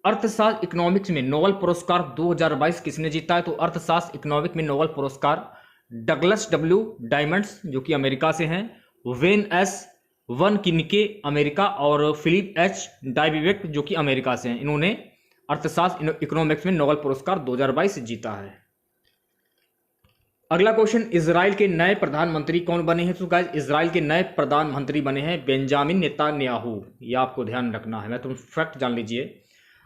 अर्थशास्त्र इकोनॉमिक्स में नोबेल पुरस्कार 2022 किसने जीता है? तो अर्थशास्त्र इकोनॉमिक में नोबेल पुरस्कार डगलस डब्ल्यू डायमंड्स जो कि अमेरिका से हैं, वेन एस वन किनके अमेरिका और फिलिप एच डायविवेक जो कि अमेरिका से हैं। इन्होंने अर्थशास्त्र इकोनॉमिक्स में नोबेल पुरस्कार 2022 जीता है। अगला क्वेश्चन, इजराइल के नए प्रधानमंत्री कौन बने हैं? तो गाइस इजराइल के नए प्रधानमंत्री बने हैं बेंजामिन नेतान्याहू। यह आपको ध्यान रखना है, मैं तुम फैक्ट जान लीजिए।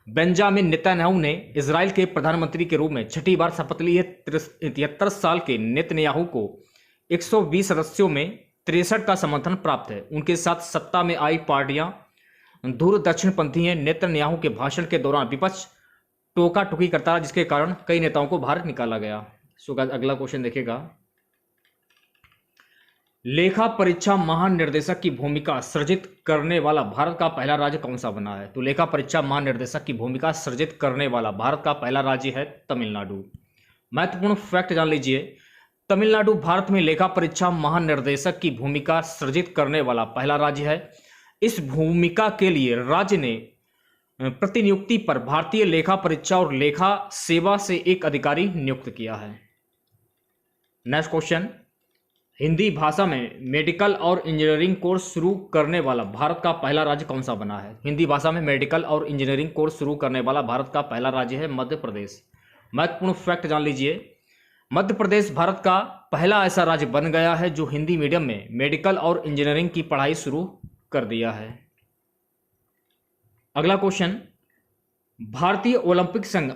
बेंजामिन नेतान्याहू ने इजराइल के प्रधानमंत्री के रूप में छठी बार शपथ ली है। 73 साल के नेतन्याहू को 120 सदस्यों में 63 का समर्थन प्राप्त है। उनके साथ सत्ता में आई पार्टियां दूर दक्षिणपंथी हैं। नेतन्याहू के भाषण के दौरान विपक्ष टोका टोकी करता रहा, जिसके कारण कई नेताओं को बाहर निकाला गया। सो गाइस अगला क्वेश्चन देखिएगा, लेखा परीक्षा महानिर्देशक की भूमिका सृजित करने वाला भारत का पहला राज्य कौन सा बना है? तो लेखा परीक्षा महानिर्देशक की भूमिका सृजित करने वाला भारत का पहला राज्य है तमिलनाडु। महत्वपूर्ण फैक्ट जान लीजिए, तमिलनाडु भारत में लेखा परीक्षा महानिर्देशक की भूमिका सृजित करने वाला पहला राज्य है। इस भूमिका के लिए राज्य ने प्रतिनियुक्ति पर भारतीय लेखा परीक्षा और लेखा सेवा से एक अधिकारी नियुक्त किया है। नेक्स्ट क्वेश्चन, हिंदी भाषा में मेडिकल और इंजीनियरिंग कोर्स शुरू करने वाला भारत का पहला राज्य कौन सा बना है? हिंदी भाषा में मेडिकल और इंजीनियरिंग कोर्स शुरू करने वाला भारत का पहला राज्य है मध्य प्रदेश। महत्वपूर्ण फैक्ट जान लीजिए, मध्य प्रदेश भारत का पहला ऐसा राज्य बन गया है जो हिंदी मीडियम में मेडिकल और इंजीनियरिंग की पढ़ाई शुरू कर दिया है। अगला क्वेश्चन, भारतीय ओलंपिक संघ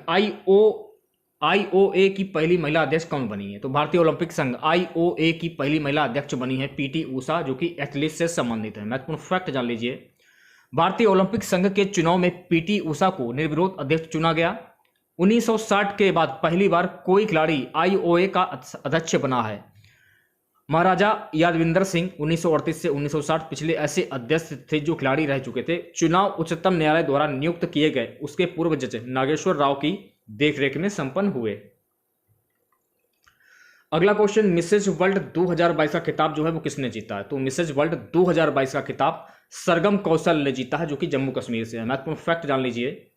आईओए की पहली महिला अध्यक्ष कौन बनी है? तो भारतीय ओलंपिक संघ आईओए की पहली महिला अध्यक्ष बनी है पीटी उषा, जो कि एथलीट से संबंधित है। महत्वपूर्ण फैक्ट जान लीजिए, भारतीय ओलंपिक संघ के चुनाव में पीटी उषा को निर्विरोध अध्यक्ष चुना गया। 1960 के बाद पहली बार कोई खिलाड़ी आईओए का अध्यक्ष बना है। महाराजा यादविंदर सिंह 1938 से 1960 पिछले ऐसे अध्यक्ष थे जो खिलाड़ी रह चुके थे। चुनाव उच्चतम न्यायालय द्वारा नियुक्त किए गए उसके पूर्व जज नागेश्वर राव की देखरेख में संपन्न हुए। अगला क्वेश्चन, मिसेज वर्ल्ड 2022 का खिताब जो है वो किसने जीता है? तो मिसेज वर्ल्ड 2022 का खिताब सरगम कौशल ने जीता है, जो कि जम्मू कश्मीर से है। महत्वपूर्ण फैक्ट जान लीजिए,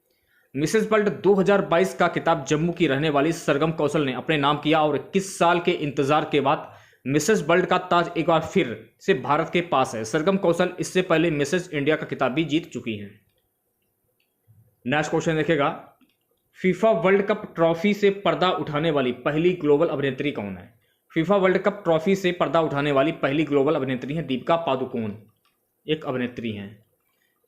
मिसेज वर्ल्ड 2022 का खिताब जम्मू की रहने वाली सरगम कौशल ने अपने नाम किया और 21 साल के इंतजार के बाद मिसेज वर्ल्ड का ताज एक बार फिर से भारत के पास है। सरगम कौशल इससे पहले मिसेज इंडिया का खिताब भी जीत चुकी हैं। नेक्स्ट क्वेश्चन देखेगा, फीफा वर्ल्ड कप ट्रॉफी से पर्दा उठाने वाली पहली ग्लोबल अभिनेत्री कौन है? फीफा वर्ल्ड कप ट्रॉफी से पर्दा उठाने वाली पहली ग्लोबल अभिनेत्री है दीपिका पादुकोण, एक अभिनेत्री हैं।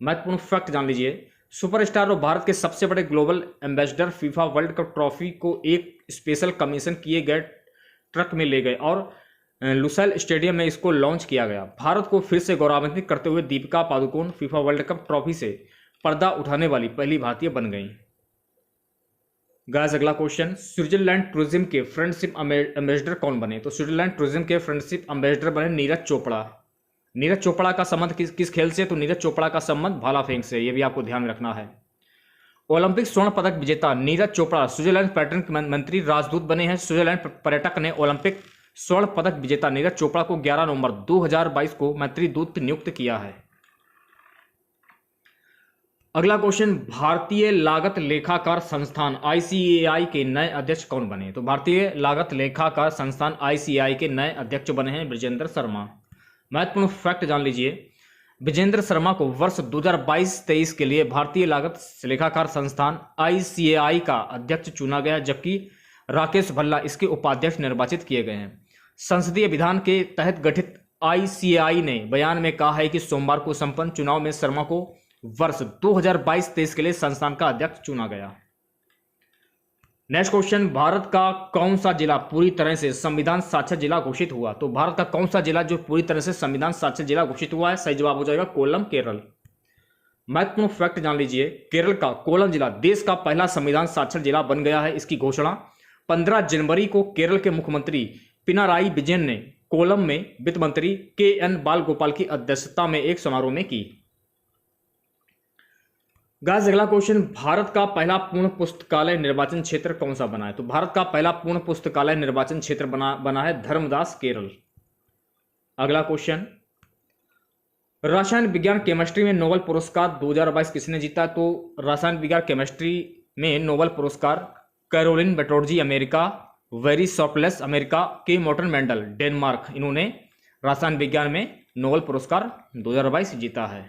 महत्वपूर्ण फैक्ट जान लीजिए, सुपरस्टार और भारत के सबसे बड़े global ambassador FIFA world cup trophy को एक स्पेशल कमीशन किए गए ट्रक में ले गए और लुसैल स्टेडियम में इसको लॉन्च किया गया। भारत को फिर से गौरवान्वित करते हुए Deepika Padukone FIFA world cup trophy से पर्दा उठाने वाली पहली भारतीय बन गई। गाइस अगला क्वेश्चन, स्विट्जरलैंड टूरिज्म के फ्रेंडशिप एम्बेसडर कौन बने? तो स्विट्जरलैंड टूरिज्म के फ्रेंडशिप एम्बेसडर बने नीरज चोपड़ा। नीरज चोपड़ा का संबंध किस खेल से? तो नीरज चोपड़ा का संबंध भाला फेंक से, यह भी आपको ध्यान में रखना है। ओलंपिक स्वर्ण पदक विजेता नीरज चोपड़ा स्विट्जरलैंड पर्यटन मंत्री राजदूत बने हैं। स्विट्जरलैंड पर्यटक ने ओलंपिक स्वर्ण पदक विजेता नीरज चोपड़ा को 11 नवंबर 2022 को मंत्री दूत नियुक्त किया है। अगला क्वेश्चन, भारतीय लागत लेखाकार संस्थान आईसीएआई के नए अध्यक्ष कौन बने? तो भारतीय लागत लेखाकार संस्थान आईसीएआई के नए अध्यक्ष बने हैं ब्रिजेंद्र शर्मा। महत्वपूर्ण फैक्ट जान लीजिए, विजेंद्र शर्मा को वर्ष 2022-23 के लिए भारतीय लागत लेखाकार संस्थान आईसीएआई का अध्यक्ष चुना गया, जबकि राकेश भल्ला इसके उपाध्यक्ष निर्वाचित किए गए हैं। संसदीय विधान के तहत गठित आईसीएआई ने बयान में कहा है कि सोमवार को संपन्न चुनाव में शर्मा को वर्ष 2022-23 के लिए संस्थान का अध्यक्ष चुना गया। नेक्स्ट क्वेश्चन, भारत का कौन सा जिला पूरी तरह से संविधान साक्षर जिला घोषित हुआ? तो भारत का कौन सा जिला जो पूरी तरह से संविधान साक्षर जिला घोषित हुआ है? सही जवाब हो जाएगा कोल्लम, केरल। महत्वपूर्ण फैक्ट जान लीजिए, केरल का कोल्लम जिला देश का पहला संविधान साक्षर जिला बन गया है। इसकी घोषणा 15 जनवरी को केरल के मुख्यमंत्री पिनाराई विजयन ने कोल्लम में वित्त मंत्री के.एन. बालगोपाल की अध्यक्षता में एक समारोह में की। गाइस अगला क्वेश्चन, भारत का पहला पूर्ण पुस्तकालय निर्वाचन क्षेत्र कौन सा बना है? तो भारत का पहला पूर्ण पुस्तकालय निर्वाचन क्षेत्र बना है धर्मदास, केरल। अगला क्वेश्चन, रसायन विज्ञान केमिस्ट्री में नोबेल पुरस्कार 2022 किसने जीता? तो रसायन विज्ञान केमिस्ट्री में नोबेल पुरस्कार कैरोलिन बेटोर्जी अमेरिका, वेरी सॉपलेस अमेरिका, के मोर्टन मेंडल डेनमार्क, इन्होंने रसायन विज्ञान में नोबेल पुरस्कार 2022 जीता है।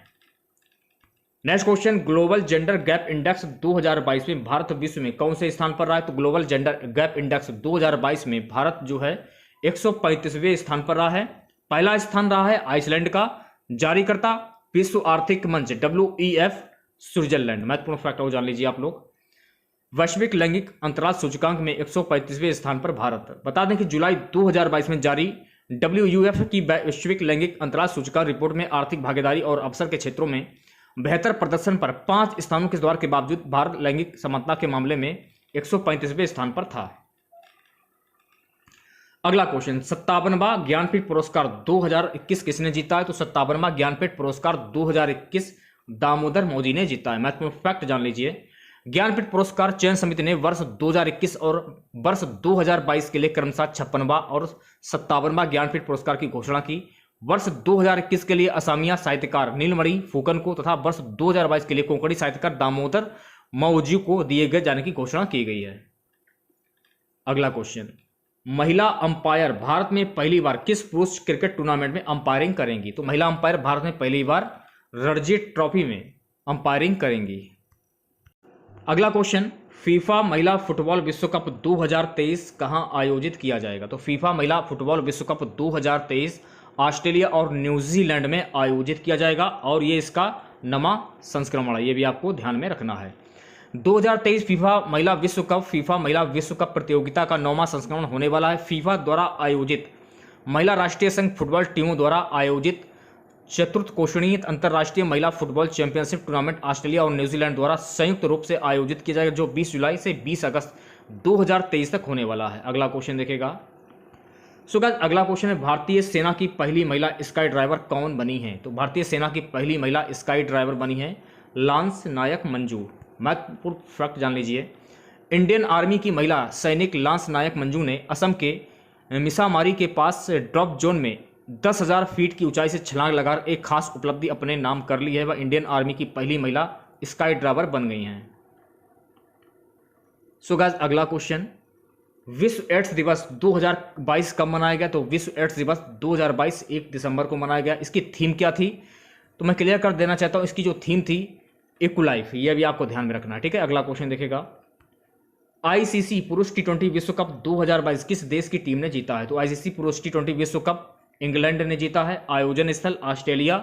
Next question, global gender gap index 2022 में भारत विश्व में कौन से स्थान पर रहा है? तो ग्लोबल जेंडर गैप इंडेक्स 2022 में भारत जो है 135वें स्थान पर रहा है। पहला स्थान रहा है आइसलैंड का, जारीकर्ता विश्व आर्थिक मंच WEF स्विट्जरलैंड। महत्वपूर्ण फैक्ट और जान लीजिए आप लोग। वैश्विक लैंगिक अंतराल सूचकांक में 135वें स्थान पर भारत। बता दें कि जुलाई 2022 में जारी WEF की वैश्विक लैंगिक अंतराल सूचकांक रिपोर्ट में आर्थिक भागीदारी और अवसर के क्षेत्रों में बेहतर प्रदर्शन पर 5 स्थानों के सुधार के बावजूद भारत लैंगिक समानता के मामले में 135वें स्थान पर था। अगला क्वेश्चन, 57वां ज्ञानपीठ पुरस्कार 2021 किसने जीता है? तो 57वां ज्ञानपीठ पुरस्कार 2021 दामोदर मोदी ने जीता है। महत्वपूर्ण फैक्ट जान लीजिए। ज्ञानपीठ पुरस्कार चयन समिति ने वर्ष 2021 और वर्ष 2022 के लिए क्रमशः 56वां और 57वां ज्ञानपीठ पुरस्कार की घोषणा की। वर्ष 2021 के लिए असमिया साहित्यकार नीलमणि फुकन को तथा वर्ष 2022 के लिए कोंकणी साहित्यकार दामोदर मौजी को दिए गए जाने की घोषणा की गई है। अगला क्वेश्चन, महिला अंपायर भारत में पहली बार किस पुरुष क्रिकेट टूर्नामेंट में अंपायरिंग करेंगी? तो महिला अंपायर भारत में पहली बार रणजी ट्रॉफी में अंपायरिंग करेंगी। अगला क्वेश्चन, फीफा महिला फुटबॉल विश्व कप 2023 कहां आयोजित किया जाएगा? तो फीफा महिला फुटबॉल विश्व कप 2023 ऑस्ट्रेलिया और न्यूजीलैंड में आयोजित किया जाएगा और ये इसका नवा संस्करण है, ये भी आपको ध्यान में रखना है। 2023 फीफा महिला विश्व कप प्रतियोगिता का 9वां संस्करण होने वाला है। फीफा द्वारा आयोजित महिला राष्ट्रीय संघ फुटबॉल टीमों द्वारा आयोजित चतुर्थ कोषणीय अंतर्राष्ट्रीय महिला फुटबॉल चैंपियनशिप टूर्नामेंट ऑस्ट्रेलिया और न्यूजीलैंड द्वारा संयुक्त रूप से आयोजित किया जाएगा, जो 20 जुलाई से 20 अगस्त 2023 तक होने वाला है। अगला क्वेश्चन देखेगा। सो गाइस, अगला क्वेश्चन है, भारतीय सेना की पहली महिला स्काई ड्राइवर कौन बनी है? तो भारतीय सेना की पहली महिला स्काई ड्राइवर बनी है लांस नायक मंजू। महत्वपूर्ण फैक्ट जान लीजिए। इंडियन आर्मी की महिला सैनिक लांस नायक मंजू ने असम के मिसामारी के पास ड्रॉप जोन में 10,000 फीट की ऊंचाई से छलांग लगाकर एक खास उपलब्धि अपने नाम कर ली है। वह इंडियन आर्मी की पहली महिला स्काई ड्राइवर बन गई हैं। सो गाइस, अगला क्वेश्चन, विश्व एड्स दिवस 2022 कब मनाया गया? तो विश्व एड्स दिवस 2022 1 दिसंबर को मनाया गया। इसकी थीम क्या थी? तो मैं क्लियर कर देना चाहता हूं, इसकी जो थीम थी इक्वलाइफ, यह भी आपको ध्यान में रखना है, ठीक है। अगला क्वेश्चन देखेगा। आईसीसी पुरुष T20 विश्व कप 2022 किस देश की टीम ने जीता है? तो आईसीसी पुरुष T20 विश्व कप इंग्लैंड ने जीता है, आयोजन स्थल ऑस्ट्रेलिया,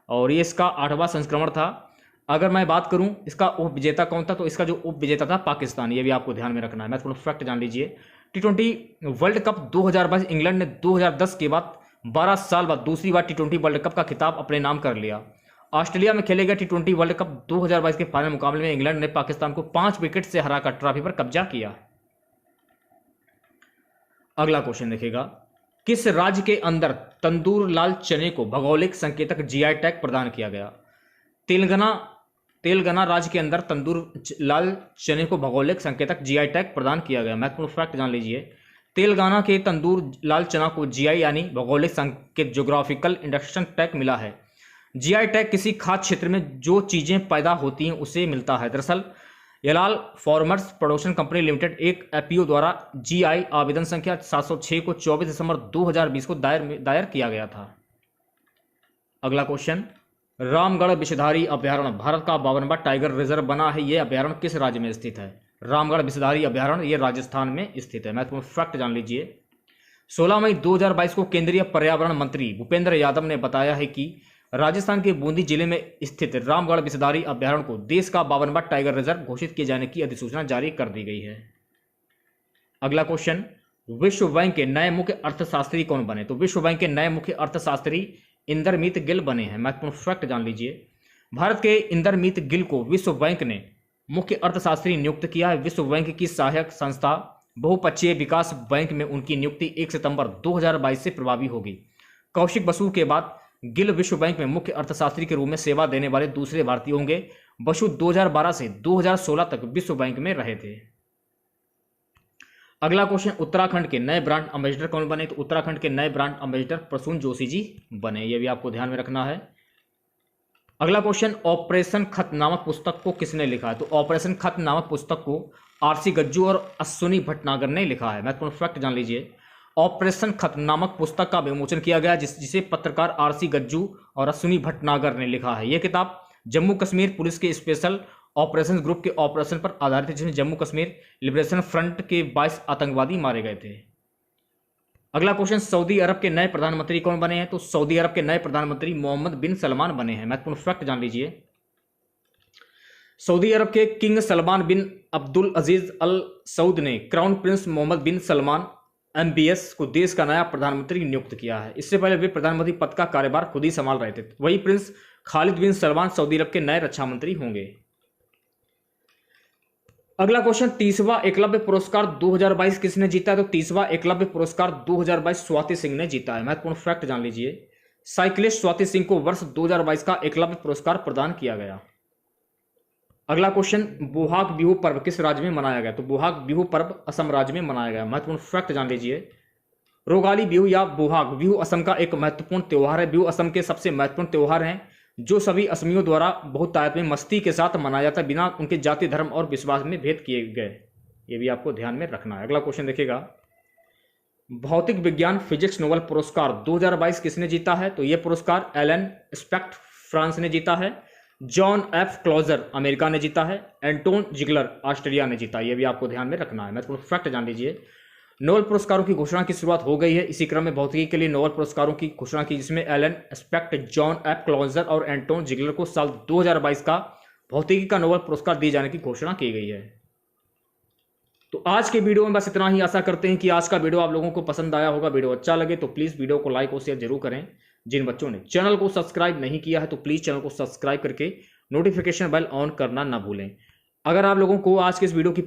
और ये इसका 8वां संस्करण था। अगर मैं बात करूं इसका उप विजेता कौन था, तो इसका जो उप विजेता था पाकिस्तान, ये भी आपको ध्यान में रखना है। महत्वपूर्ण फैक्ट जान लीजिए। T20 वर्ल्ड कप 2022 इंग्लैंड ने 2010 के बाद 12 साल बाद दूसरी बार T20 वर्ल्ड कप का खिताब अपने नाम कर लिया। ऑस्ट्रेलिया में खेले गए T20 वर्ल्ड कप 2022 के फाइनल मुकाबले में इंग्लैंड ने पाकिस्तान को 5 विकेट से हराकर ट्रॉफी पर कब्जा किया। अगला क्वेश्चन देखेगा। किस राज्य के अंदर तंदूर लाल चने को भौगोलिक संकेतक GI टैग प्रदान किया गया? तेलंगाना राज्य के अंदर तंदूर लाल चने को भौगोलिक संकेतक GI टैग प्रदान किया गया। महत्वपूर्ण फैक्ट जान लीजिए। तेलंगाना के तंदूर लाल चना को GI यानी भौगोलिक संकेत ज्योग्राफिकल इंडिकेशन टैग मिला है। GI टैग किसी खास क्षेत्र में जो चीजें पैदा होती हैं उसे मिलता है। दरअसल यलाल फार्मर्स प्रोडक्शन कंपनी लिमिटेड एक FPO द्वारा GI आवेदन संख्या 706 को 24 दिसंबर 2020 को दायर किया गया था। अगला क्वेश्चन, रामगढ़ विषधारी अभ्यारण्य भारत का 52वां टाइगर रिजर्व बना है। यह अभ्यारण्य किस राज्य में स्थित है? रामगढ़ विषधारी अभ्यारण्य ये राजस्थान में स्थित है। महत्वपूर्ण फैक्ट जान लीजिए। 16 मई 2022 को केंद्रीय पर्यावरण मंत्री भूपेंद्र यादव ने बताया है कि राजस्थान के बूंदी जिले में स्थित रामगढ़ विषधारी अभ्यारण्य को देश का 52वां टाइगर रिजर्व घोषित किए जाने की अधिसूचना जारी कर दी गई है। अगला क्वेश्चन, विश्व बैंक के नए मुख्य अर्थशास्त्री कौन बने? तो विश्व बैंक के नए मुख्य अर्थशास्त्री इंदरमीत गिल बने हैं। महत्वपूर्ण फैक्ट जान लीजिए। भारत के इंदरमीत गिल को विश्व बैंक ने मुख्य अर्थशास्त्री नियुक्त किया है। विश्व बैंक की सहायक संस्था बहुपक्षीय विकास बैंक में उनकी नियुक्ति 1 सितंबर 2022 से प्रभावी होगी। कौशिक बसु के बाद गिल विश्व बैंक में मुख्य अर्थशास्त्री के रूप में सेवा देने वाले दूसरे भारतीय होंगे। बसु 2012 से 2016 तक विश्व बैंक में रहे थे। अगला क्वेश्चन, उत्तराखंड के नए ब्रांड एम्बेसडर कौन बने? तो उत्तराखंड के नए ब्रांड एम्बेसडर प्रसून जोशी जी बने। ये भी आपको ध्यान में रखना है। अगला क्वेश्चन, ऑपरेशन खत नामक पुस्तक को किसने लिखा है? तो ऑपरेशन खत नामक पुस्तक को आरसी गज्जू और अश्विनी भटनागर ने लिखा है। महत्वपूर्ण फैक्ट जान लीजिए, ऑपरेशन खत नामक पुस्तक का विमोचन किया गया जिसे पत्रकार आरसी गज्जू और अश्विनी भटनागर ने लिखा है। यह किताब जम्मू कश्मीर पुलिस के स्पेशल ऑपरेशन ग्रुप के ऑपरेशन पर आधारित है, जिसमें जम्मू कश्मीर लिबरेशन फ्रंट के 22 आतंकवादी मारे गए थे। अगला क्वेश्चन, सऊदी अरब के नए प्रधानमंत्री कौन बने हैं? तो सऊदी अरब के नए प्रधानमंत्री मोहम्मद बिन सलमान बने हैं। महत्वपूर्ण फैक्ट जान लीजिए, सऊदी अरब के किंग सलमान बिन अब्दुल अजीज अल सऊद ने क्राउन प्रिंस मोहम्मद बिन सलमान MBS को देश का नया प्रधानमंत्री नियुक्त किया है। इससे पहले वे प्रधानमंत्री पद का कार्यभार खुद ही संभाल रहे थे। वही प्रिंस खालिद बिन सलमान सऊदी अरब के नए रक्षा मंत्री होंगे। अगला क्वेश्चन, 30वां एकलव्य पुरस्कार 2022 किसने जीता है? तो 30वां एकलव्य पुरस्कार 2022 स्वाति सिंह ने जीता है। महत्वपूर्ण फैक्ट जान लीजिए, साइक्लिस्ट स्वाति सिंह को वर्ष 2022 का एकलव्य पुरस्कार प्रदान किया गया। अगला क्वेश्चन, बोहाग बिहू पर्व किस राज्य में मनाया गया? तो बोहाग बिहू पर्व असम राज्य में मनाया गया। महत्वपूर्ण फैक्ट जान लीजिए, रोगाली बिहू या बोहाग बिहू असम का एक महत्वपूर्ण त्यौहार है। बिहू असम के सबसे महत्वपूर्ण त्यौहार हैं जो सभी असमियों द्वारा बहुत तायत में मस्ती के साथ मनाया जाता है, बिना उनके जाति धर्म और विश्वास में भेद किए गए। ये भी आपको ध्यान में रखना है। अगला क्वेश्चन देखिएगा, भौतिक विज्ञान फिजिक्स नोबेल पुरस्कार 2022 किसने जीता है? तो यह पुरस्कार एलन स्पेक्ट फ्रांस ने जीता है, जॉन F क्लोजर अमेरिका ने जीता है, एंटोन जिगलर ऑस्ट्रेलिया ने जीता। यह भी आपको ध्यान में रखना है। महत्वपूर्ण फैक्ट जान लीजिए, नोबेल पुरस्कारों की घोषणा की शुरुआत हो गई है। इसी क्रम में भौतिकी के लिए नोबेल पुरस्कारों की घोषणा की, जिसमें Alain Aspect, John F Clauser और एंटोन जिगलर को साल 2022 का भौतिकी का नोबेल पुरस्कार दिए जाने की घोषणा की गई है। तो आज के वीडियो में बस इतना ही। आशा करते हैं कि आज का वीडियो आप लोगों को पसंद आया होगा। वीडियो अच्छा लगे तो प्लीज़ वीडियो को लाइक और शेयर जरूर करें। जिन बच्चों ने चैनल को सब्सक्राइब नहीं किया है तो प्लीज़ चैनल को सब्सक्राइब करके नोटिफिकेशन बेल ऑन करना ना भूलें। अगर आप लोगों को आज के इस वीडियो की